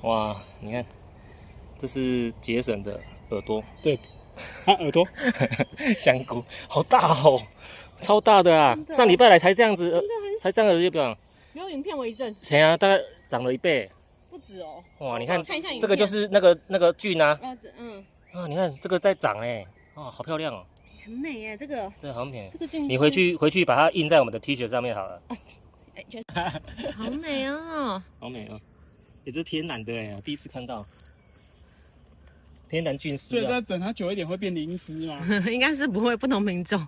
哇，你看，这是杰森的耳朵，对，它耳朵香菇好大哦，超大的啊！上礼拜来才这样子，才这样的月表，没有影片为证。谁啊？大概长了1倍。不止哦。哇，你看看一下影片，这个就是那个菌啊。啊，你看这个在长哎，哦，好漂亮哦。很美耶，这个。对，好美。这个菌。你回去把它印在我们的 T 恤上面好了。好美哦。好美哦。也这是天然的哎，我第一次看到。天然菌丝所以啊。再整它久一点会变灵芝吗？应该是不会，不同品种。